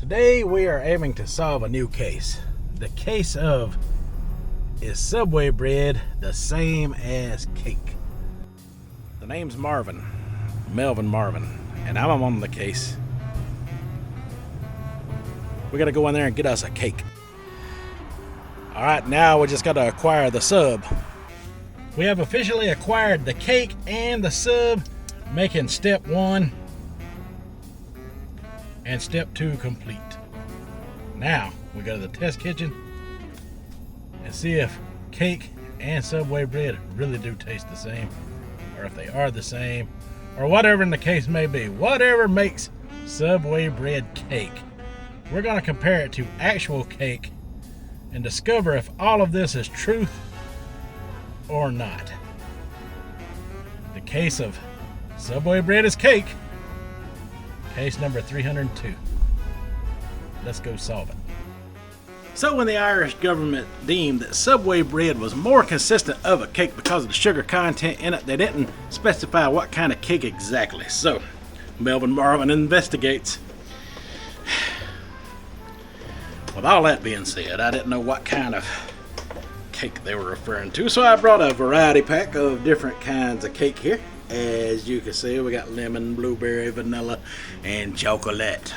Today we are aiming to solve a new case. The case of, is Subway bread the same as cake? The name's Marvin, Melvin Marvin, and I'm on the case. We gotta go in there and get us a cake. Alright, now we just gotta acquire the sub. We have officially acquired the cake and the sub, making step 1 and step 2 complete. Now we go to the test kitchen and see if cake and Subway bread really do taste the same, or if they are the same, or whatever the case may be. Whatever makes Subway bread cake, we're going to compare it to actual cake and discover if all of this is truth or not. The case of Subway bread is cake. Case number 302. Let's go solve it. So when the Irish government deemed that Subway bread was more consistent of a cake because of the sugar content in it, they didn't specify what kind of cake exactly. So Melvin Marvin investigates. With all that being said, I didn't know what kind of cake they were referring to, so I brought a variety pack of different kinds of cake here. As you can see, we got lemon, blueberry, vanilla, and chocolate.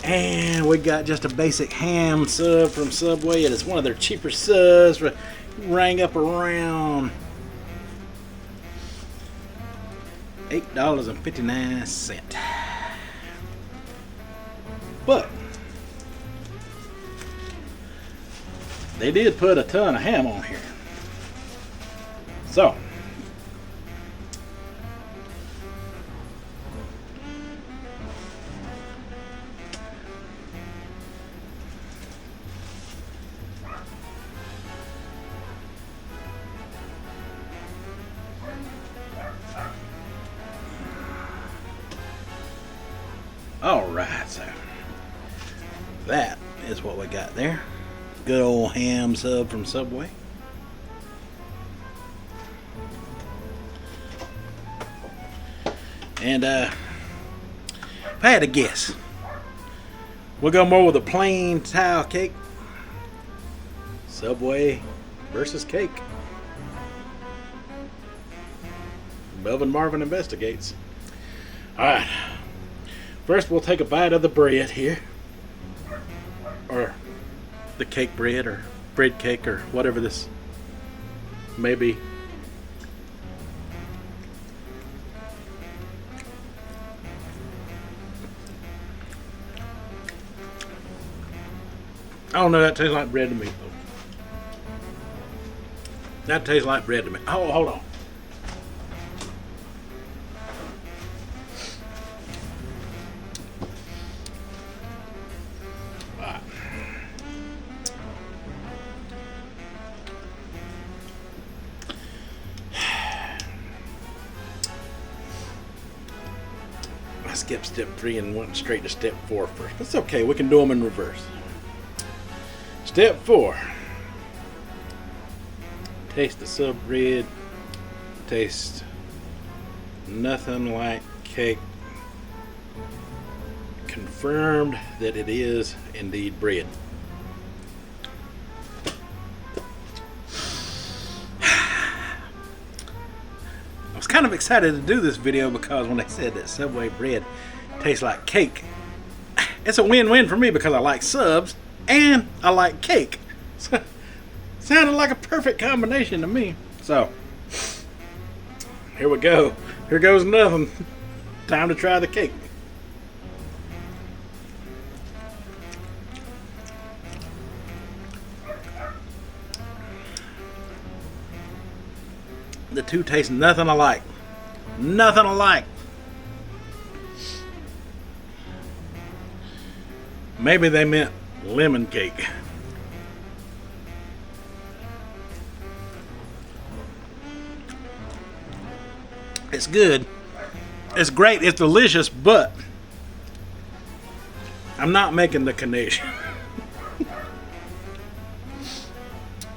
And we got just a basic ham sub from Subway. It is one of their cheaper subs. Rang up around $8.59. But they did put a ton of ham on here. So alright, so that is what we got there. Good old ham sub from Subway. And if I had to guess, we'll go more with a plain style cake. Subway versus cake. Melvin Marvin investigates. Alright. First we'll take a bite of the bread here. Or the cake bread, or bread cake, or whatever this may be. I don't know, that tastes like bread to me though. That tastes like bread to me. Oh, hold on. I skipped step 3 and went straight to step 4 first. That's okay, we can do them in reverse. Step 4. Taste the sub bread. Tastes nothing like cake. Confirmed that it is indeed bread. I was kind of excited to do this video because when they said that Subway bread tastes like cake, it's a win-win for me because I like subs and I like cake. So, sounded like a perfect combination to me. So here we go. Here goes nothing. Time to try the cake. The two taste nothing alike. Nothing alike. Maybe they meant lemon cake. It's good. It's great. It's delicious, but I'm not making the connection.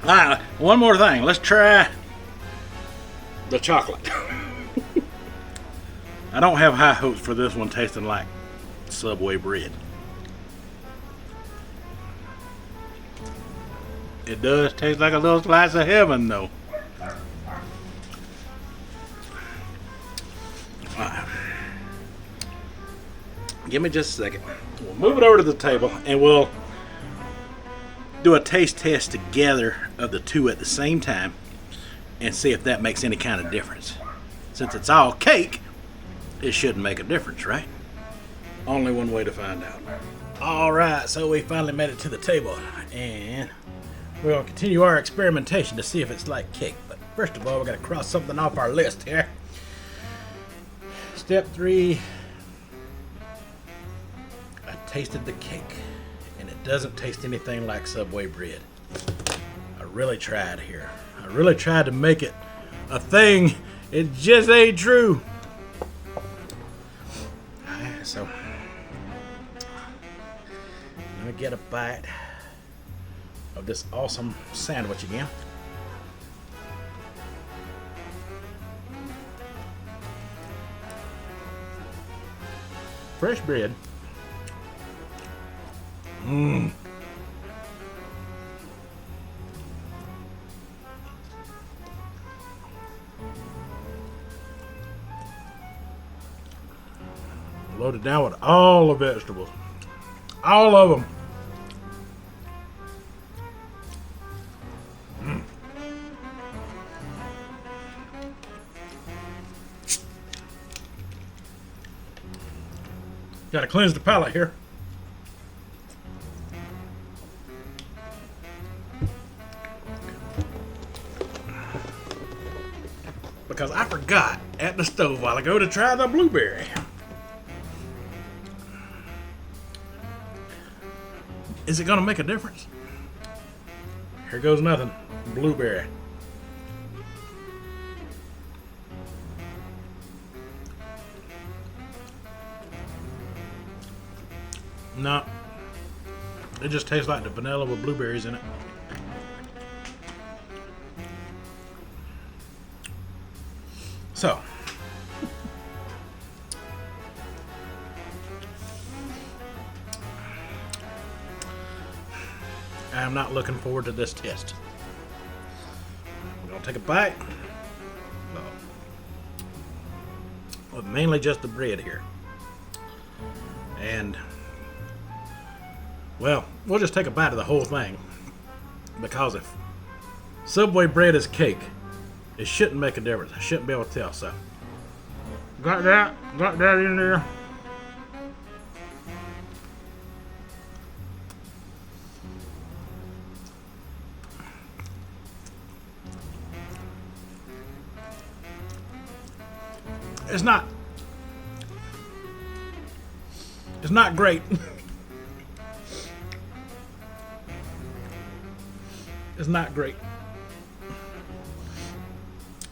Alright, one more thing. Let's try the chocolate. I don't have high hopes for this one tasting like Subway bread. It does taste like a little slice of heaven, though. Give me just a second. We'll move it over to the table and we'll do a taste test together of the two at the same time and see if that makes any kind of difference. Since it's all cake, it shouldn't make a difference, right? Only one way to find out. All right, so we finally made it to the table and we'll continue our experimentation to see if it's like cake. But first of all, we're gonna cross something off our list here. Step 3, I tasted the cake and it doesn't taste anything like Subway bread. I really tried here. I really tried to make it a thing. It just ain't true. Alright, so let me get a bite of this awesome sandwich again. Fresh bread. Mmm. Loaded down with all the vegetables. All of them. Gotta cleanse the palate here. Because I forgot at the stove a while ago to try the blueberry. Is it gonna make a difference? Here goes nothing. Blueberry. No. It just tastes like the vanilla with blueberries in it. So. I am not looking forward to this test. We're gonna take a bite. With mainly just the bread here. And well, we'll just take a bite of the whole thing. Because if Subway bread is cake, it shouldn't make a difference. I shouldn't be able to tell, so. Got that in there. It's not great. It's not great.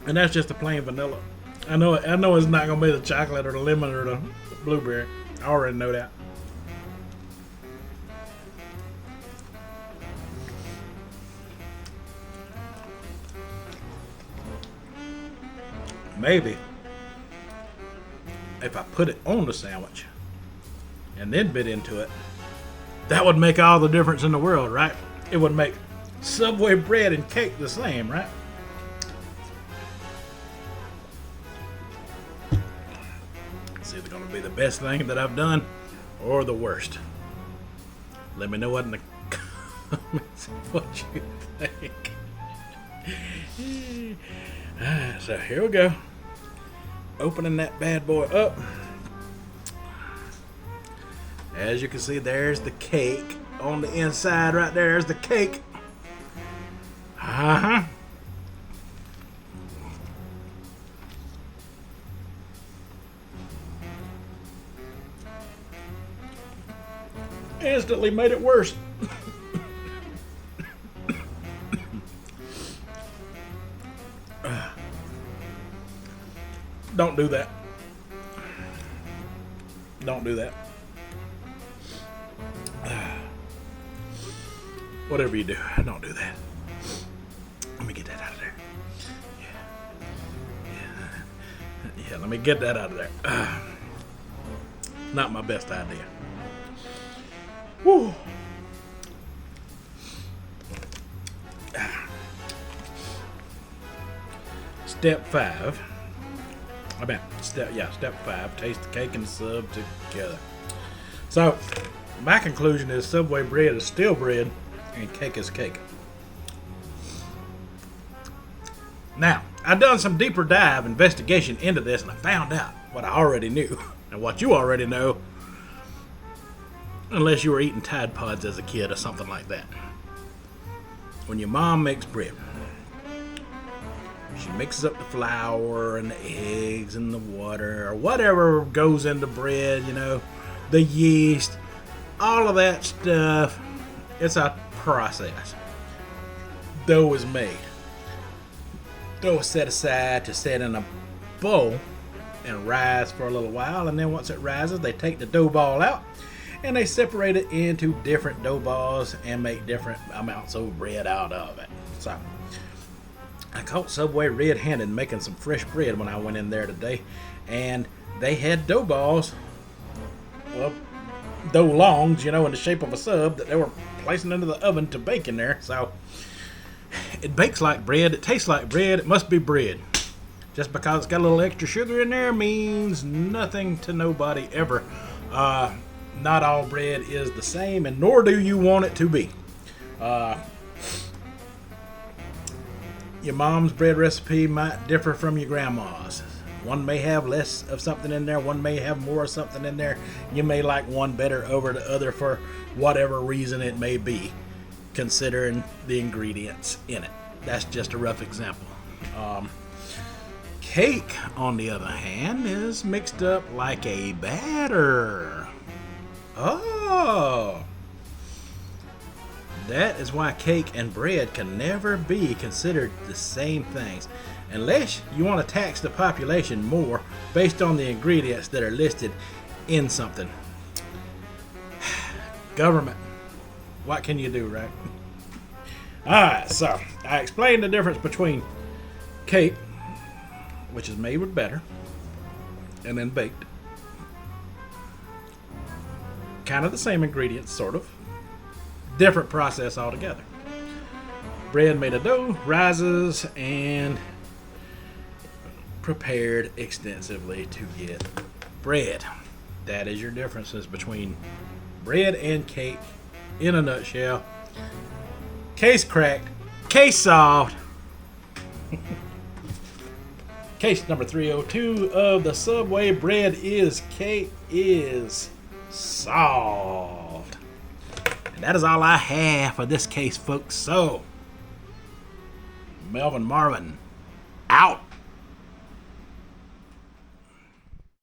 And that's just the plain vanilla. I know it's not gonna be the chocolate or the lemon or the blueberry. I already know that. Maybe if I put it on the sandwich and then bit into it, that would make all the difference in the world, right? It would make Subway bread and cake the same, right? It's either going to be the best thing that I've done or the worst. Let me know what in the comments what you think. Alright, so here we go. Opening that bad boy up. As you can see, there's the cake on the inside right there. There's the cake. Uh-huh. Instantly made it worse. Don't do that. Don't do that. Whatever you do, don't do that. Let me get that out of there. Yeah, let me get that out of there. Not my best idea. Woo. Step 5. Step 5. Taste the cake and the sub together. So, my conclusion is Subway bread is still bread and cake is cake. Now, I've done some deeper dive investigation into this and I found out what I already knew and what you already know, unless you were eating Tide Pods as a kid or something like that. When your mom makes bread, she mixes up the flour and the eggs and the water or whatever goes into bread, you know, the yeast, all of that stuff. It's a process. Dough is made. Dough is set aside to set in a bowl and rise for a little while, and then once it rises, they take the dough ball out and they separate it into different dough balls and make different amounts of bread out of it. So I caught Subway red-handed making some fresh bread when I went in there today, and they had dough balls, well, dough longs, you know, in the shape of a sub that they were placing into the oven to bake in there. So it bakes like bread, it tastes like bread, it must be bread. Just because it's got a little extra sugar in there means nothing to nobody ever. Not all bread is the same, and nor do you want it to be. Your mom's bread recipe might differ from your grandma's. One may have less of something in there, one may have more of something in there. You may like one better over the other for whatever reason it may be, considering the ingredients in it. That's just a rough example. Cake, on the other hand, is mixed up like a batter. Oh! That is why cake and bread can never be considered the same things, unless you want to tax the population more based on the ingredients that are listed in something. Government, what can you do, right? Alright, so I explained the difference between cake, which is made with batter and then baked. Kind of the same ingredients, sort of. Different process altogether. Bread made of dough, rises, and prepared extensively to get bread. That is your differences between bread and cake in a nutshell. Case cracked. Case solved. Case number 302 of the Subway bread is cake is solved. And that is all I have for this case, folks. So, Melvin Marvin,